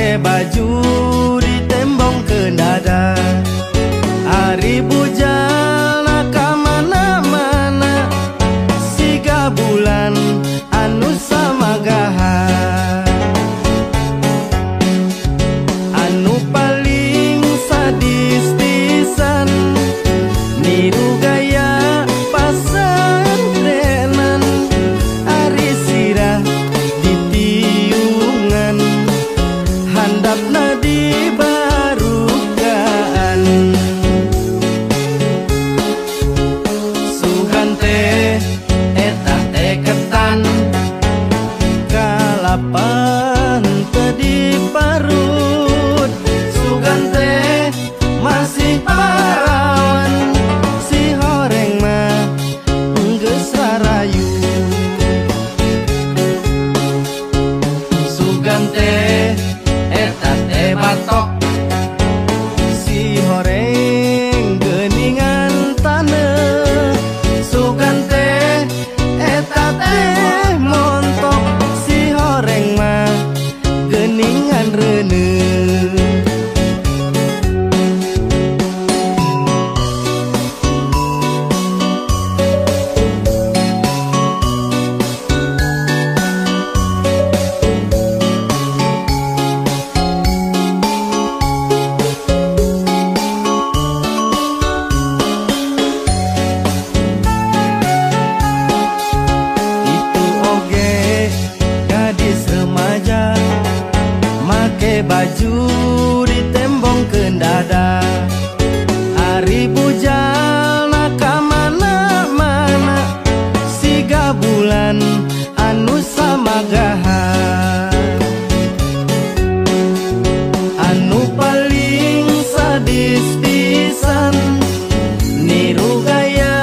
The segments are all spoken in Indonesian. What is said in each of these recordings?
make baju ditembong ke dada. Hari bujal ka mana-mana, siga bulan anu samagaha. Anu paling sadis pisan niru gaya pasantrenan, ari sirah ditiungan, handapna di barugaan. Sugan teh eta teh ketan, kalapan teu diparut. Sugan teh masih parawan, si horeng mah geus rarayu. Sugan teh eta teh batok, si horeng geuningan taneuh. Sugan teh eta teh montok, si horeng mah geuningan reuneuh. Itu oge gadis remaja, make baju ditembong ke dada. Hari bujal ka mana-mana, siga bulan anu samagaha. Anu paling sadis pisan niru gaya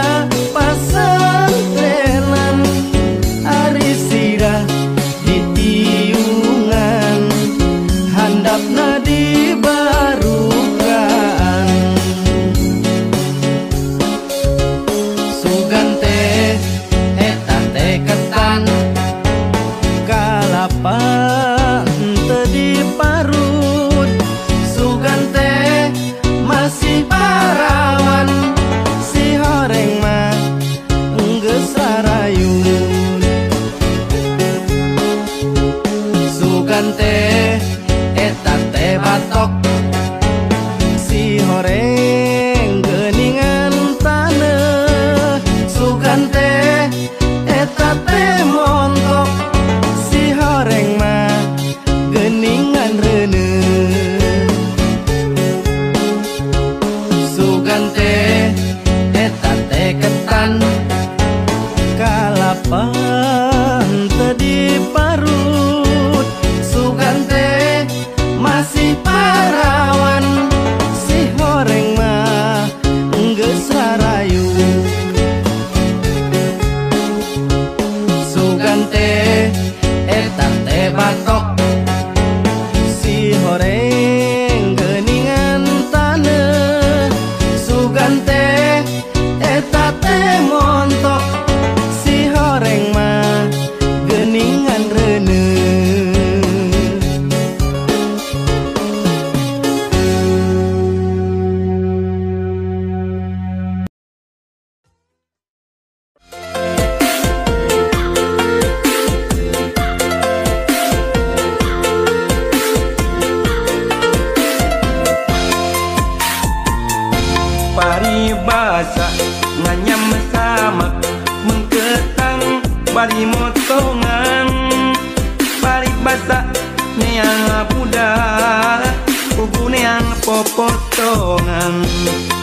pasantrenan, ari sirah ditiungan, handapna di barugaan. Sugan teh eta teh ketan, kalapan teu diparut. Sugan teh masih parawan, si horeng mah geus rarayun. Sugan teh eta teh batok, si horeng geuningan taneuh. Sugan teh eta teh montok, si horeng mah geuningan reuneuh. Sugan teh eta teh ketan, kalapan teu diparut. Sugan teh masih parawan, si horeng mah geus rarayun. Sugan teh eta teh batok, si horeng geuningan taneuh. Sugan teh eta teh montok, si horeng mah geuningan reuneuh. Paribasa nganyam sama mengketang bari motongan. Paribasa neang budak kuku neang popotongan.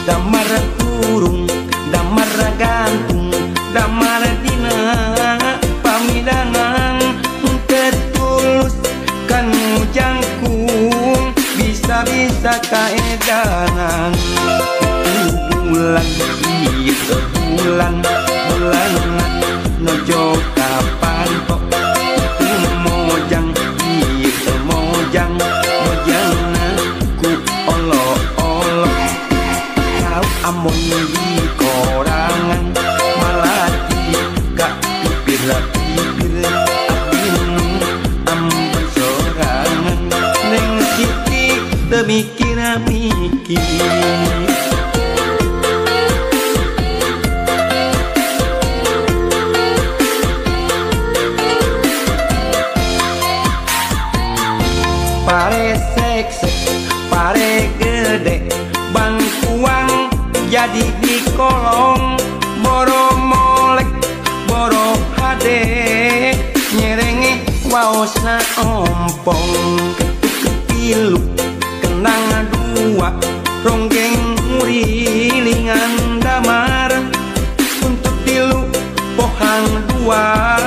Damar kurung, damar gantung, damar dina pamidangan. Ketulus kan jangkung, bisa-bisa kaedanan. Bulan iya bulan bulan nojo kapan kok mojang iya mojang mojang ku olo olo kau amon di korangan malah gak pipir pipir abin ambil sorangan neng teu mikir-mikir. Pare seksek, pare gede, bangkuang jadi di kolong. Boro molek, boro hade, nyerenge waosna ompong. Ketilu, kenang dua, ronggeng ngurilingan damar. Untuk tilu, pohang dua,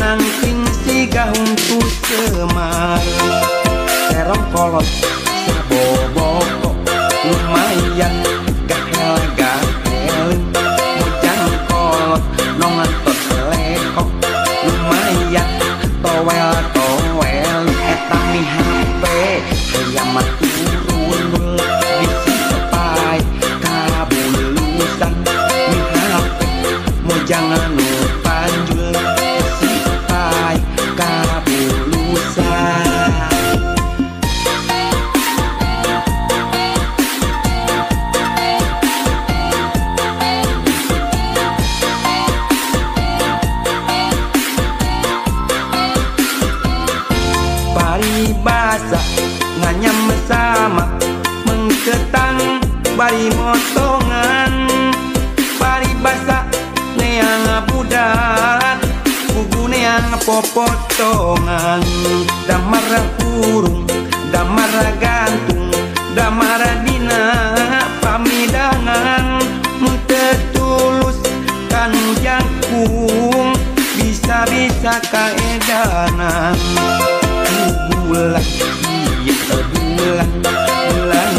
nangking siga untuk semar. Serong kolot, saboboko, lumayan gahel-gahel. Mojang kolot, nongan toseleko, lumayan towel-towel. Etami HP, hayam turun bisi sepai kabulusan. Mi HP, mojang anu panjul bisi sepai kabulusan. Paribasa nganyam sama mengketang bari motongan. Paribasa neang budak bugu neang popotongan. Damar urung, damar gantung, damar dina pamidangan. Mutetulus kan jangkung, bisa-bisa kaedanan. Bulan, iya bulan, bulan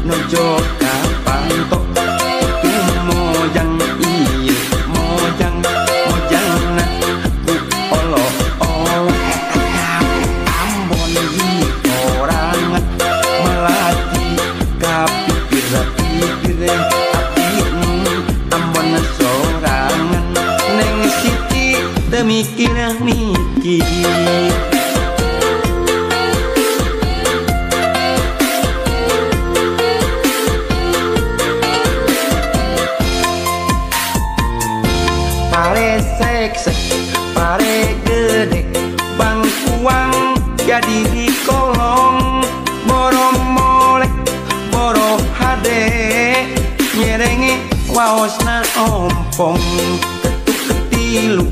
nojo kapanto. Tu mojang iya, mojang, mojang na ku olo olo. Ambon di orang melati kapikir-pikir api Ambon sorangan neng siti teu mikir-mikir. Pare seksek, pare gede, bangkuang jadi di kolong. Boro molek, boro hade, nyerenge waosna ompong. Ketuk ketilu,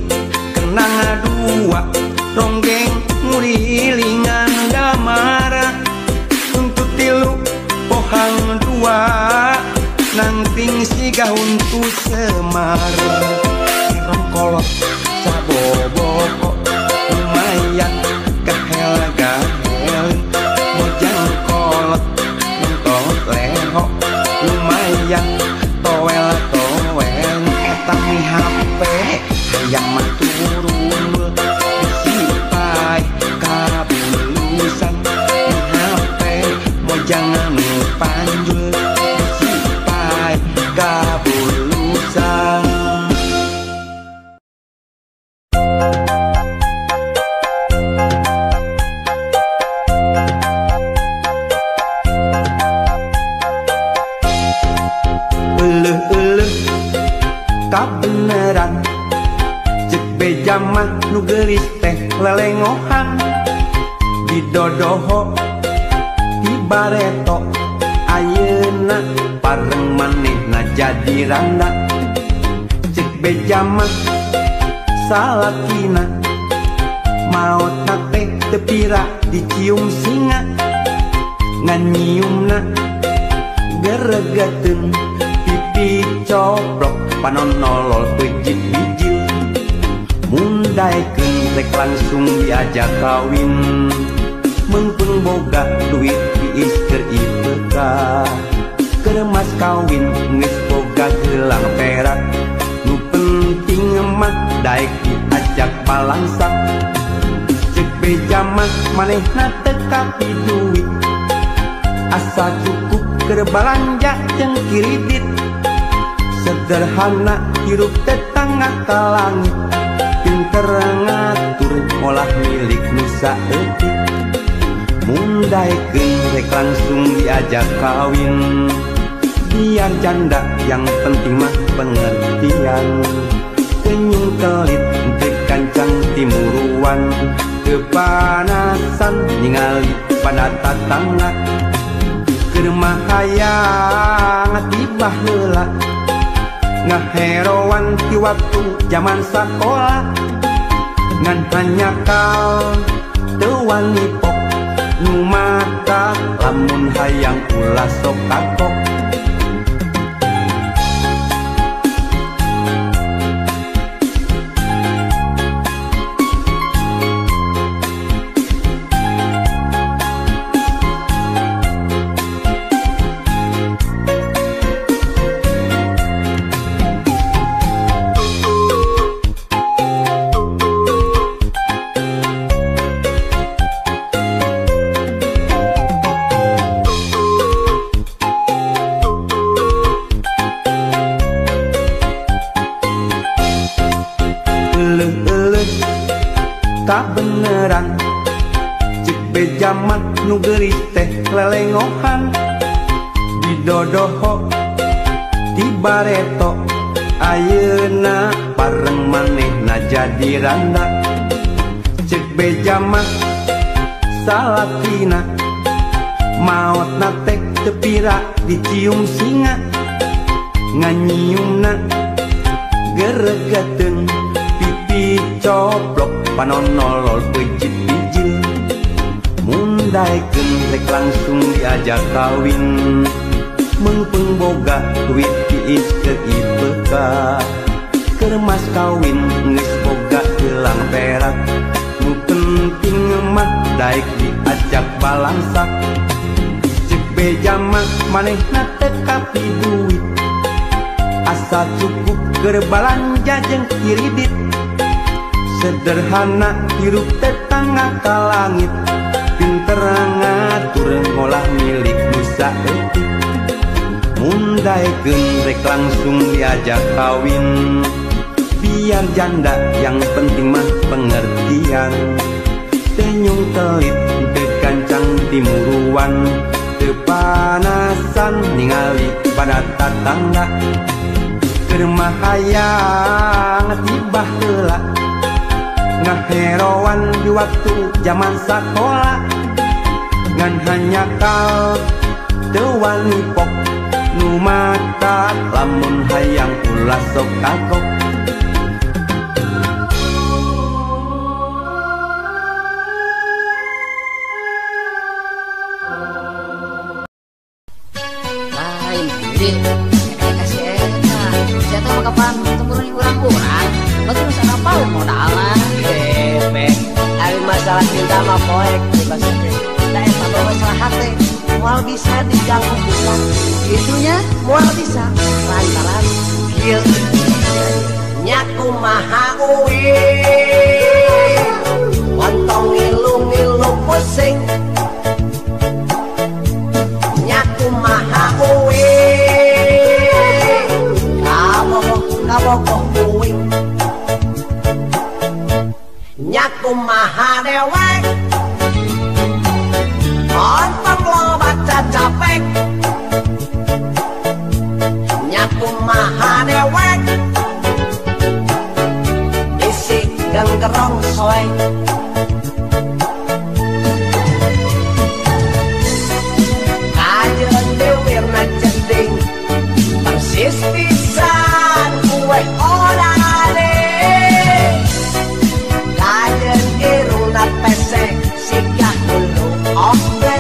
kenang dua, ronggeng ngurilingan damar. Untuk tilu, pohang dua, nangting siga untuk semar. Kolot saboboko, lumayan gahel-gahel. Mojang kolot nontot leho, lumayan towel-towel. Etami HP hayam turun bisi pai kabulusan. Mi HP mojang anu panjul bisi pai kabulusan. Kabeneran cek beja mah nu geulis teh lelengohan. Di dodoho di bareto ayeuna pareng manehna jadi randa. Cek beja mah salakina maotna teh teu pira dicium singa. Nganyiumna geregeteun pipi coblok panonolol bejil-bijil. Mundaikeun rek langsung diajak kawin. Mengpun boga duit diis keur IPK. Keur mas kawin geus boga gelang perak. Nu penting mah daek diajak palangsak. Cek beja mah manehna teu kapi duit. Asa cukup keur balanja jeung kiridit. Sederhana hirup tetangga ka langit. Pinter ngatur olah milik nu saeutik. Mun mundaikeun rek langsung diajak kawin. Biar janda yang penting mah pengertian. Tenyung kelit teu kancang timuruan, teu panasan ningali pada tatangga. Keur mah hayang tibah heula ngaheroan ti waktu zaman sakola. Ngan hanya kal teu wani pok nu mata lamun hayang ulah sok kakok. Tak beneran cek bejamat nu geuris teh lelengohan didodoho di bareto ayeuna bareng manehna jadi randa. Cek bejamat salatina maotna teh teu pira dicium singa. Nganyiumna geregeteun pipi coplok panonolol pejit bijil. Mundaikeun rek langsung diajak kawin. Mengpeng boga duit tiis keur IPK. Keur mas kawin geus boga gelang perak. Nu penting mah daek diajak balangsak. Cek beja mah manehna teu kapi duit. Asa cukup keur balanja jeung kiridit. Sederhana hirup tetangga ka langit. Pinter ngatur ngolah milik nusa etik. Mundaikeun rek langsung diajak kawin. Biar janda yang penting mah pengertian. Tenyung telit teu kancang timuruan, teu panasan ningali pada tatangga. Keur mah hayang tibah heula ngaheroan di waktu zaman sakola. Ngan hanya kal teu wani pok nu mata lamun hayang ulah sok kakok. Lain diri kasih eta saya tahu kapan temurun urang-urang betul sana paling modalna bebek ari masalah cinta mah poek bebas da eta masalah hati moal bisa diganggu bukan gitunya moal bisa lantaran kieu nya kumaha uwi ontong ngilu-ngilu pusing nya kumaha uwi kabok uwi nya kumaha dewek ontong lobat capek nya kumaha dewek isi ganggerong soe kajeun dewirna jeding persis pisan kue orale kajeun irungna pesek sikah hulu oke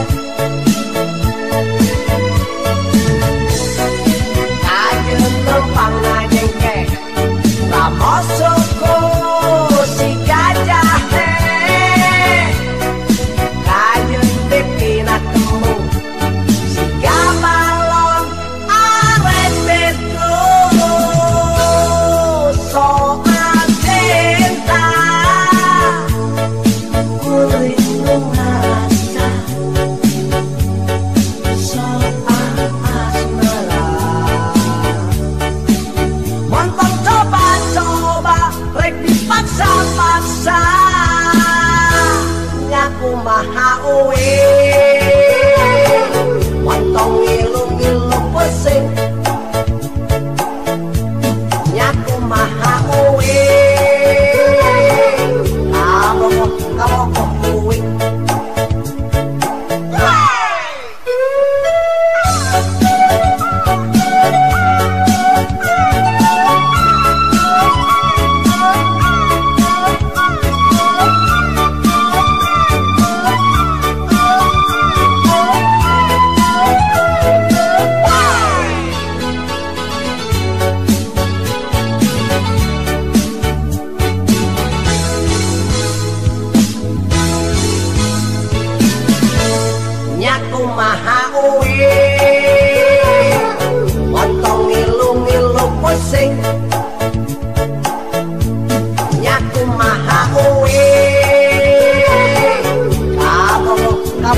kajeun lempangna jengke ramosuku si gajah kajeun pipina temu si gabalon awet beku soal cinta kulit rasa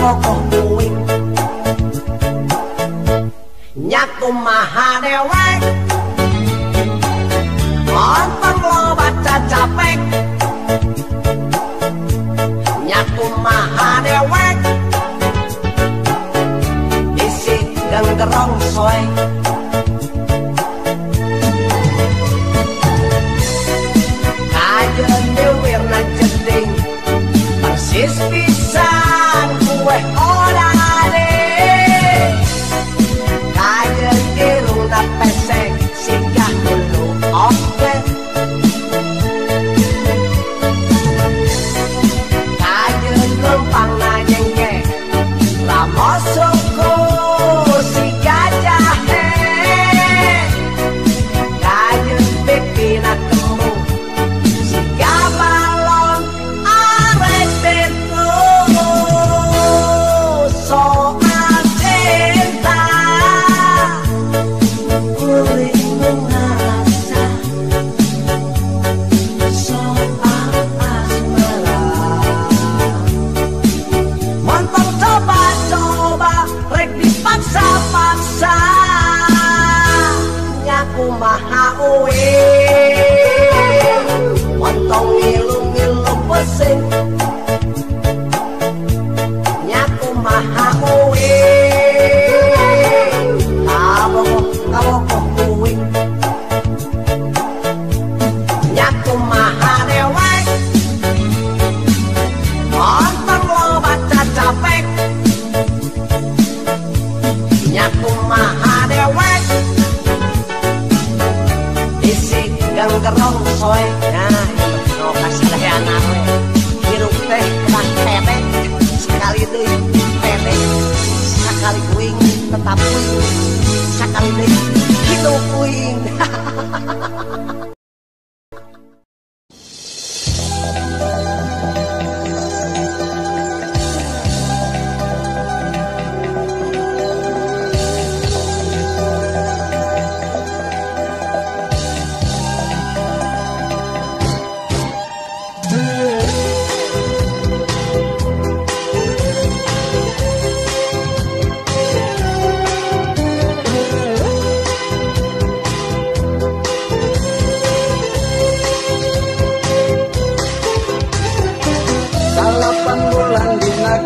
kawokoh kuing nyaku maha dewek ontong lo baca capek nyaku maha dewek isi genggerong soe kajen dewirna jeding persis pisan kue odane kajen diruna pesek singgah dulu oke kajen numpang najengke lamo suku si gajah kajen pipina temu si gabalon arek betu soal cinta kuring merasa soal asmara montong coba-coba rek dipaksa-paksa nyaku maha uwe montong ngilu-ngilu pesing nyaku maha uwe kawokoh kuing nyaku maha dewek ontong lo baca capek nyaku maha dewek isi ganggerong soe nah itu kasih teh anak we hirup teh kena tete sekali deui tete sakali kuing tetap kuing sakali deui hidup kuing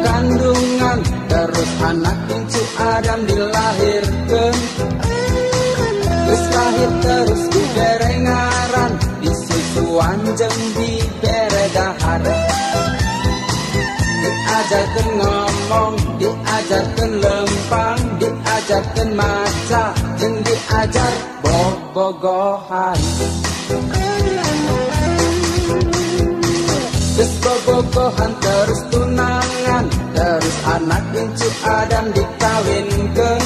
kandungan terus anak incu Adam dilahirkan terus lahir terus dibere ngaran disusuan jeung dibere dahar diajarkeun ngomong diajarkeun lempang diajarkeun maca jeung diajar bobogohan terus bobogohan terus tunangan terus anak incu Adam dikawinkeun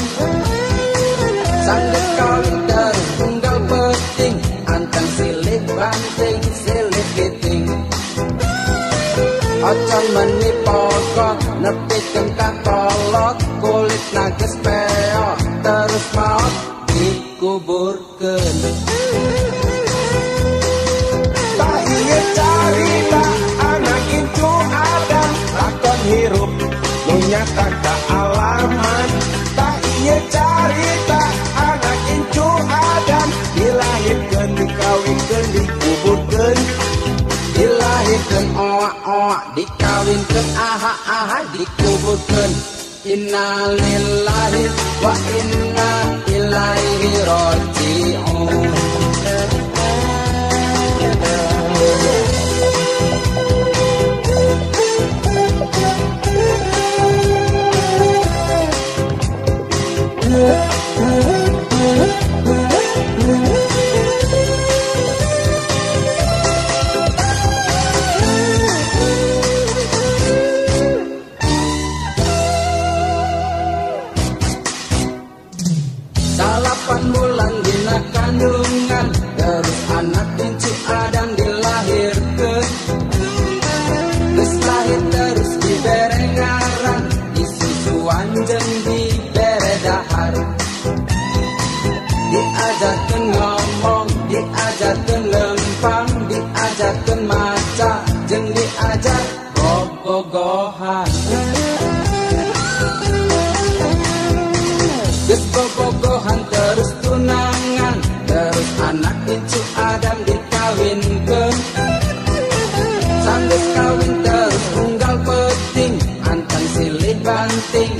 sanggeus kawin terus tunggal peting anteng silih banting silih giting ocan meni pokok nepikeun ka kolot kulitna geus peot terus maot dikuburkeun tak ieu carita anak incu Adam lakon hirup nu nyata kealaman tak ieu carita anak incu Adam dilahirkeun dikawinkeun dikuburkeun dilahirkeun oa-oa dikawinkeun aha-aha dikuburkeun innalillahi wa inna ilaihi raji'un Salapan bulan dina kandungan terus anak incu Adam dilahirkeun terus lahir terus dibere ngaran disusuan jeung dibere dahar diajarkeun ngomong diajarkeun lempang diajarkeun maca jeung diajar bobogohan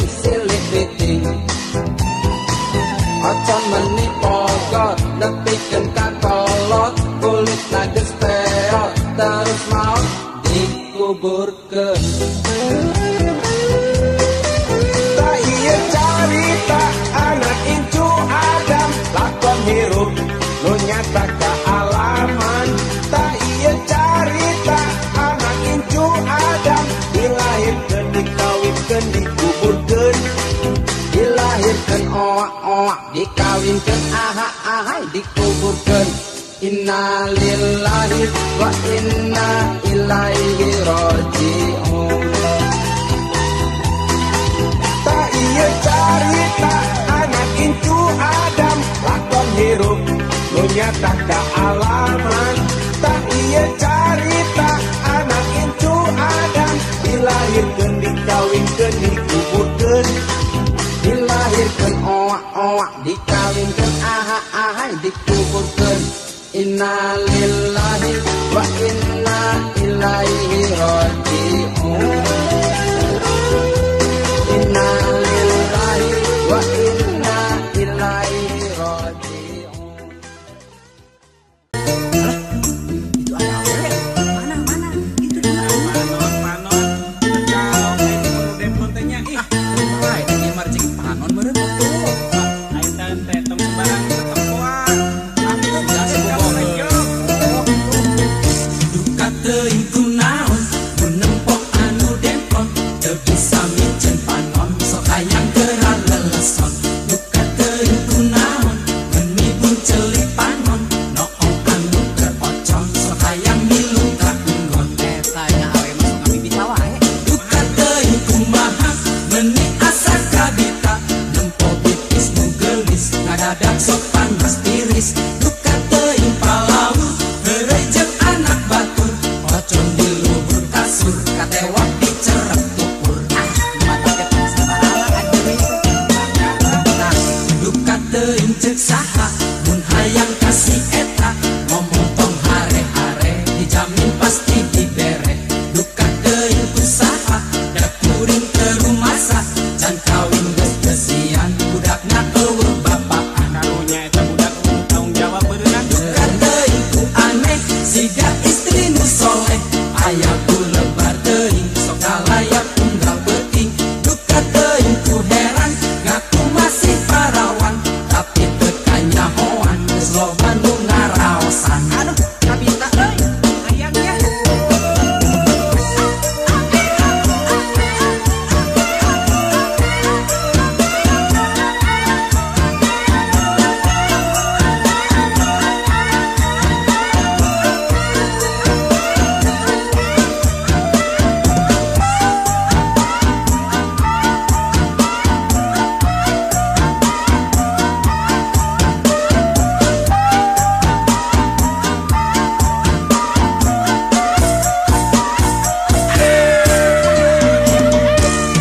silih piting. Ocan meni pogot nepikeun ka kolot, kulit nages peot terus maot dikuburkeun. Tak iya carita anak incu Adam lakon hirup nu nyata kealaman. Tak iya carita anak incu Adam dilahirkeun dikawinkeun dikuburkeun. Dilahirkeun oak-oak dikawinkeun aha-ahai dikuburkeun. Inna lillahi wa inna ilaihi raji'un. Tak iya carita anak incu Adam lakon hirup nu nyata kealaman. Tak iya carita anak incu Adam dilahirkeun dikawinkeun dikuburkeun. Dilahirkeun oak-oak dikawinkeun aha-ahai dikuburkeun. Inna lillahi wa inna ilaihi raji'un. Inna lillahi wa inna ilaihi raji'un. Itu ada apa? Mana? Itu dia. Panon, kalau main di perlu dempon tanya ih. Wah, ini marcing panon meureun tuh. Aing teh tong sembarang ketempuan. Aku Jangan sebobong. duka teuing kunaon, mun nempok anu dempon, teu bisa miceun panon, sok hayang geura leleson. Duka teuing kunaon, mun mibun celik panon, noong anu keur ocon, sok hayang milu ka enggon. Tanya awe masuk kami bisa wae. Duka teuing kumaha, meuni asa kabita, nempo bitis nu geulis, ngadadak sok panas tiris. Duka teuing palau, heureuy jeung anak batur, ocon di luhur kasur, katewak dicerep tupur. Mata kita sabaraha anjing. Nah, duka teuing ceuk saha, mun hayang kasih eta, ngomong tong hare-hare, dijamin pasti dibere. Duka teuing kusaha, dak kuring teu rumasa, can kawin geus geusian, budakna eueuh bapaan. Karunya eta budak tanggung jawab beunang. Duka teuing ku aneh, siga istri nu soleh, aya ku lebar teuing, sok galayak unggal beuting. Duka teuing ku heran, ngaku masih parawan, tapi teu kanyahoan, geus loba nu ngaraosan. Aduh, kabita euy. Hayangnya.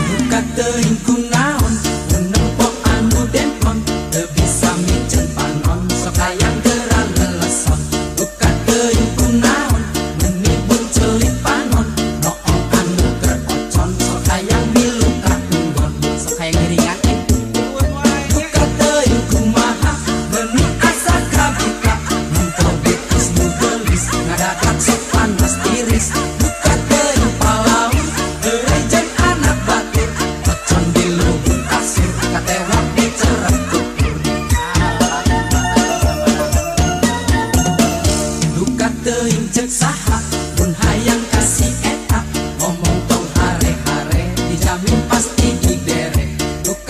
Duka teuing kunaon, mun nempok anu dempon, teu bisa miceun panon, sok hayang geura leleson. Duka teuing kunaon, mun mibun celik panon, noong anu keur ocon, sok hayang milu ka enggon. Sok hayang ngiringan eh. Duka teuing kumaha, meuni asa kabita, nempo bitis nu geulis, ngadadak sok panas tiris. Duka teuing palau, heureuy jeung anak batur, ocon di luhur kasur, katewak dicerep tupur. Duka teuing ceuk saha, mun hayang kasih eta, ngomong tong hare-hare, dijamin pasti dibere. Duka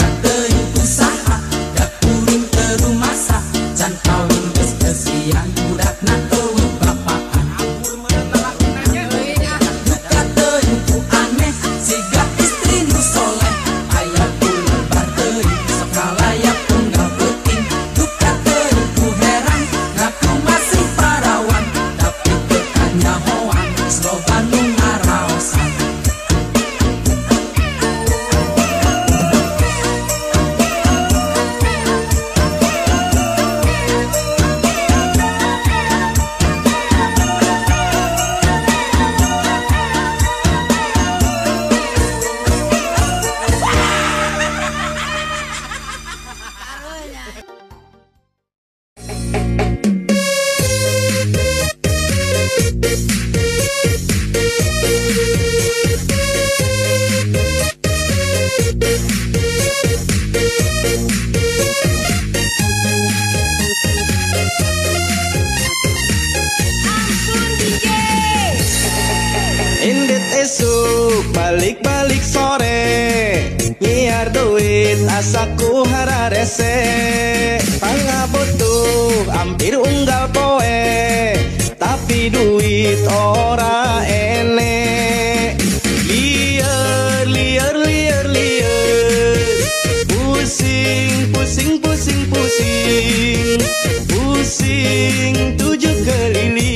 Indit esuk balik-balik sore nyiar duit asaku hararese pangabutuh hampir unggal poe tapi duit ora ene liar liar liar liar pusing pusing pusing pusing pusing tujuh keliling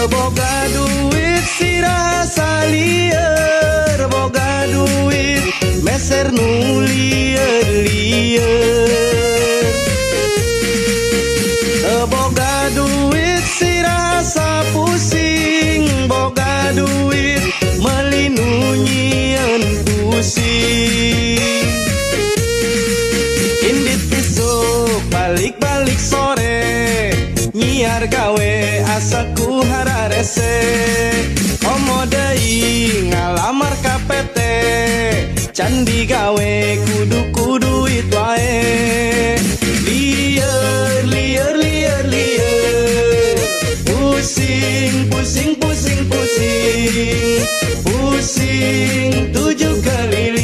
boga duit si rasa liar boga duit meser nu liar liar boga duit si rasa pusing boga duit melinu nyian pusing indit pisuk balik-balik sore nyiar gawe asaku hararese komodai ngalamar KPT candi gawe kudu it wae liar liar liar liar pusing pusing pusing pusing pusing tujuh keliling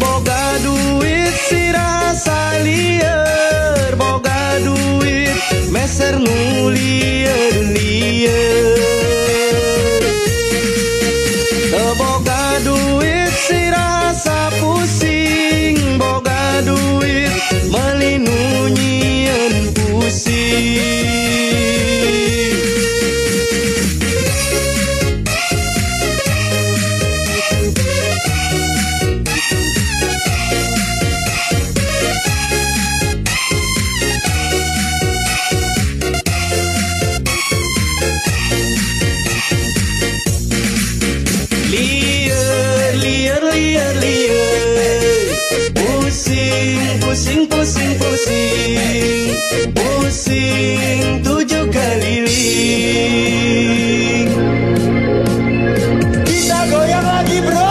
boga duit si rasa liar boga duit meser nu liar liar boga duit si rasa pusing boga duit melinu nyian pusing liar liar liar liar pusing pusing pusing pusing pusing tujuh keliling kita goyang lagi bro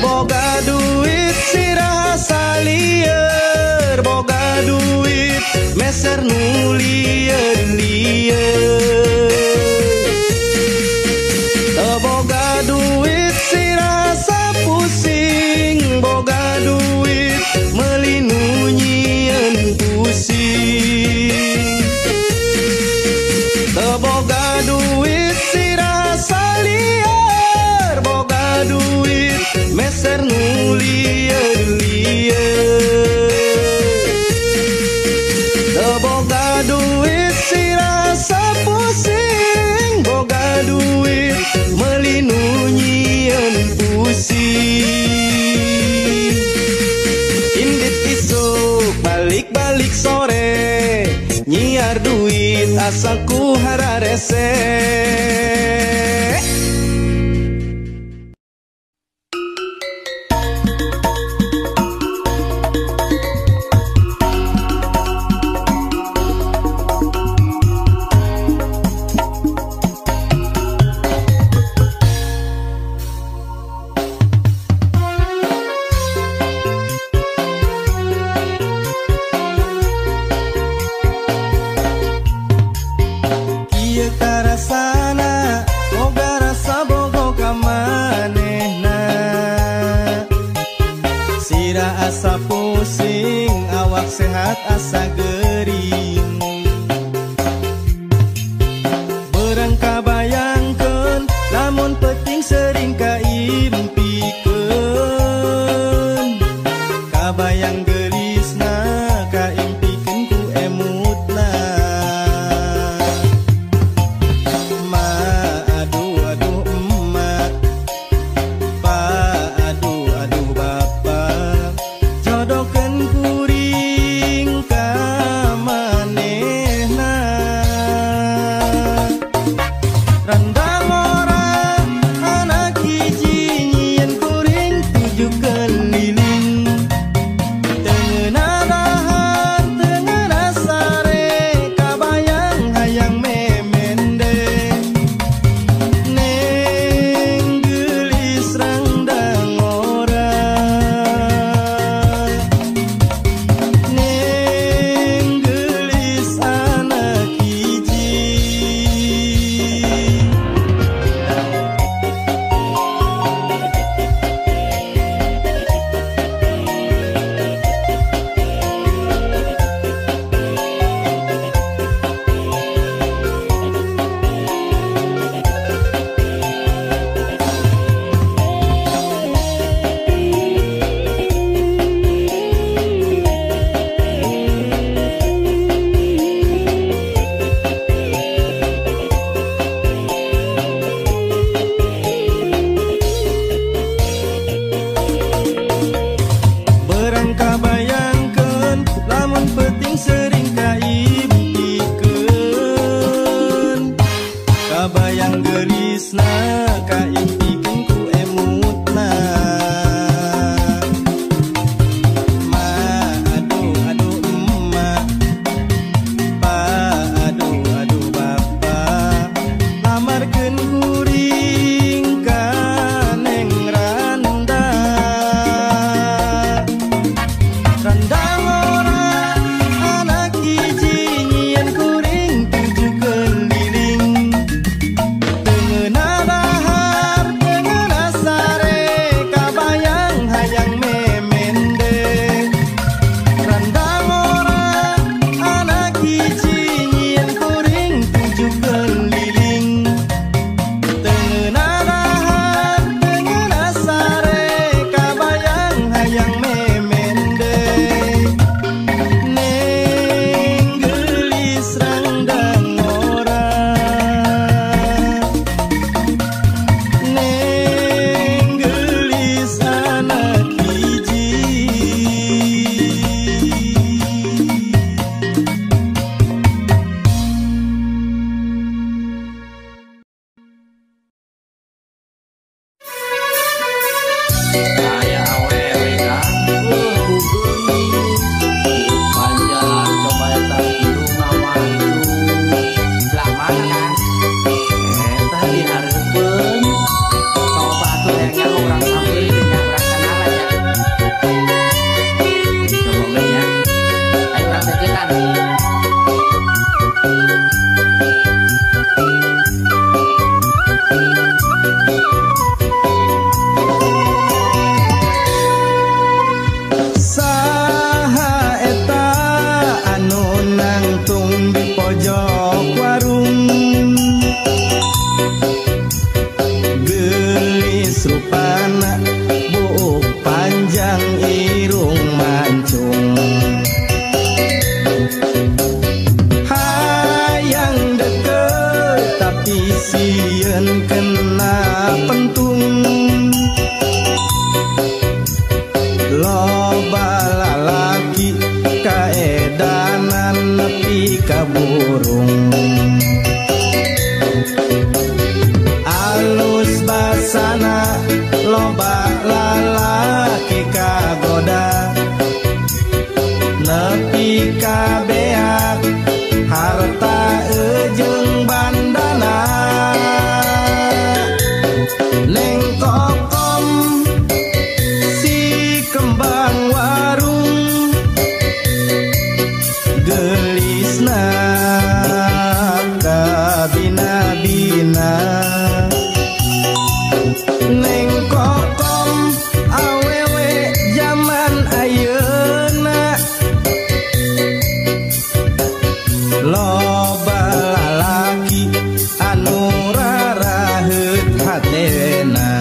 boga duit si rasa liar boga duit meser nu liar liar boga duit si rasa pusing boga duit melinu nyian pusing boga duit si rasa liar boga duit meser nu liar liar boga duit si rasa pusing boga duit melinu nyian pusing indit isuk balik-balik sore nyiar duit asaku hararese asa pusing awak sehat asa gering berang kabayangkeun lamun penting sering kaimpikeun kabayang gelisna kaimpikeun ku emutna ma aduh aduh emak pa aduh aduh bapak jodohkeun kuring ka manehna randang orang anak hiji nyieun kuring tujuh keliling teungeuna dahar teungeuna sare kabayang hayang memende kabayang gelisna kaimpikeun ku emutna. Ma aduh aduh emma, pa aduh aduh bapa, lamarkeun kuring ka Neng Randa. Randa ngora anak hiji nyieun kuring tujuh keliling. Teungeuna dahar teungeuna sare kabayang hayang memende. Randa ngora anak hiji nyieun kuring tujuh keliling. Teungeuna dahar teungeuna sare kabayang hayang memende. Neng gelis Randa ngora, Neng gelis anak hiji. Saya awewe kan panjalan coba eta hidung mamantu belah mana kan eta dihareupeun coba atuh hayangnya urang sambil nya urang kenalan ya coba we nya ayo praktekeun. Saha eta anu nangtung di pojok warung, gelis rupana buuk panjang irung mancung. Hayang deket tapi sieun kena pentung. Loba lalaki kaedanan nepi ka burung. Alus basana loba lalaki kagoda, nepi ka beak harta ejeung bandana. Neng kokom si kembang warung, gelisna kabina-bina. Neng kokom awewe zaman ayeuna, loba lalaki anu raraheut hatena.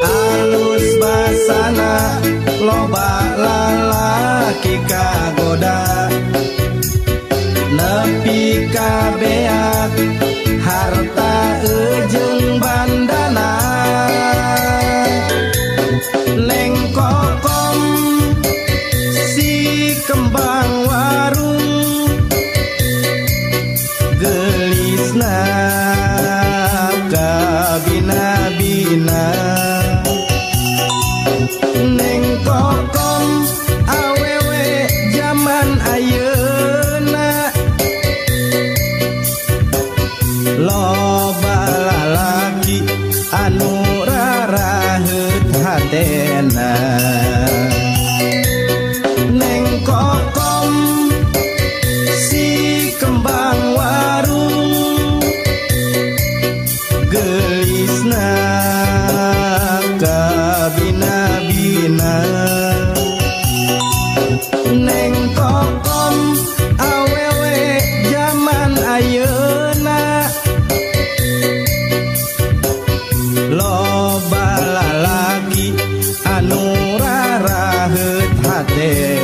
Alus basana loba lalaki kagoda, nepi ka beak harta ejeung bandana. Neng kokom si kembang warung, gelisna kabina-bina. Neng kokom awewe zaman ayeuna, loba teh